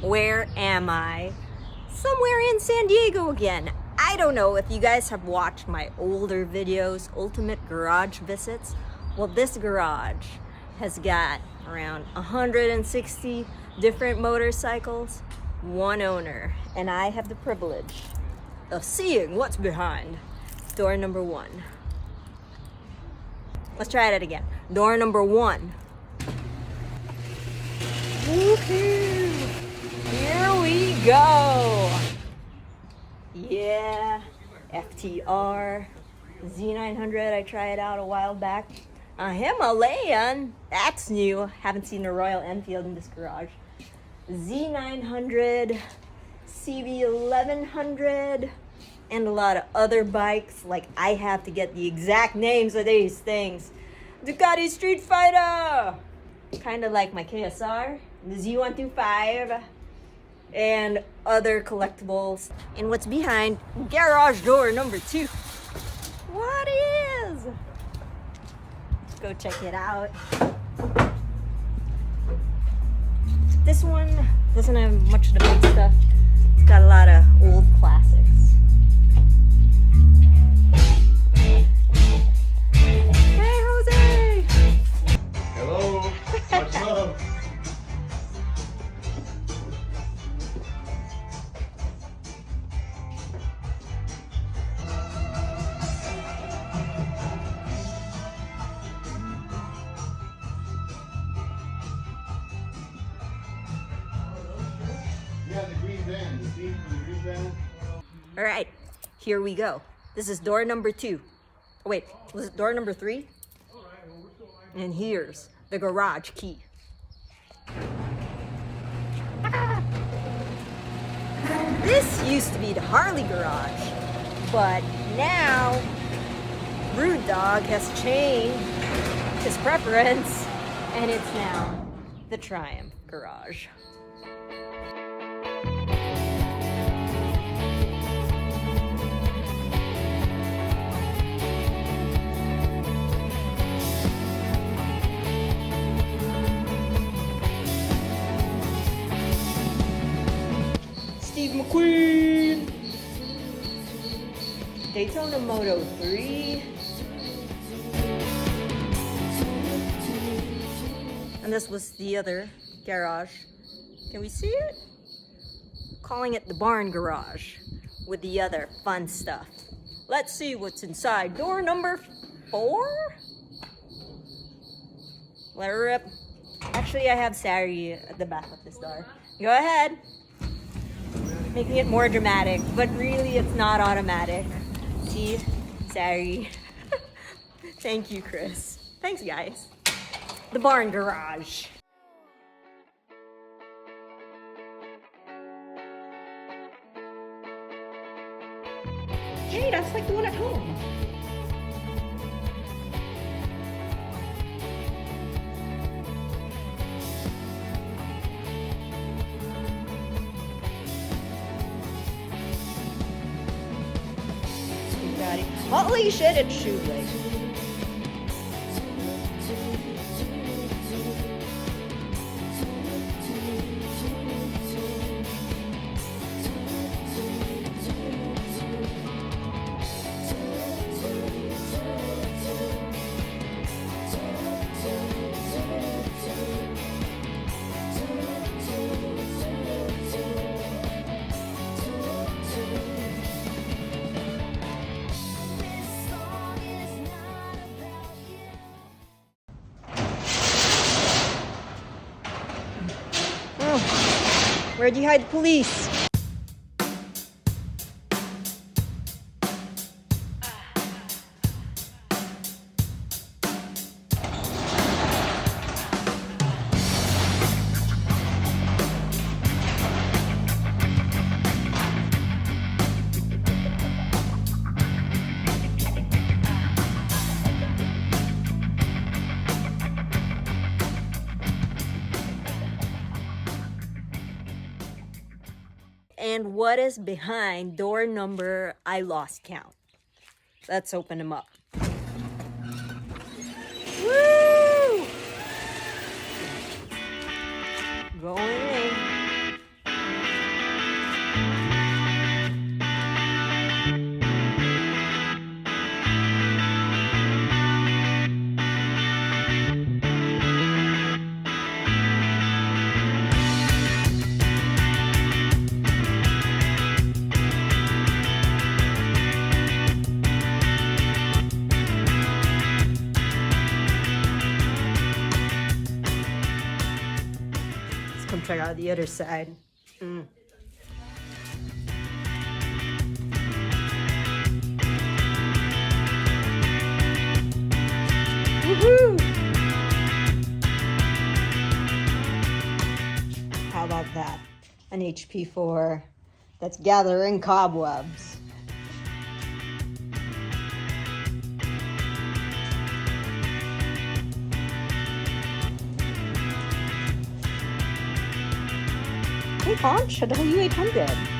Where am I? Somewhere in San Diego again. I don't know if you guys have watched my older videos, Ultimate Garage Visits. Well, this garage has got around 160 different motorcycles, one owner, and I have the privilege of seeing what's behind door number 1. Let's try it again. Door number 1. Woohoo! Here we go! Yeah, FTR, Z900, I tried it out a while back. A Himalayan, that's new. Haven't seen a Royal Enfield in this garage. Z900, CB1100, and a lot of other bikes. Like, I have to get the exact names of these things. Ducati Street Fighter! Kind of like my KSR, the Z125, and other collectibles. And what's behind garage door number 2? What is? Let's go check it out. This one doesn't have much of the big stuff. It's got a lot of old classics. Hey, Jose! Hello, much love. Yeah, the green van, the theme for the green van. All right, here we go. This is door number 2. Oh, wait, was it door number 3? And here's the garage key. This used to be the Harley garage, but now Rude Dog has changed his preference, and it's now the Triumph garage. Steve McQueen! Daytona Moto 3. And this was the other garage. Can we see it? Calling it the barn garage with the other fun stuff. Let's see what's inside door number 4. Let her rip. Actually, I have Sari at the back of this door. Go ahead. Making it more dramatic, but really it's not automatic. See? Sorry. Thank you, Chris. Thanks, guys. The barn garage. Hey, that's like the one at home. Holy shit, it's shoelace. Where'd you hide the police? And what is behind door number, I lost count. Let's open them up. Woo! Going in. the other side. Mm. Woohoo! How about that? An HP4 that's gathering cobwebs. Hey Conch, a W800.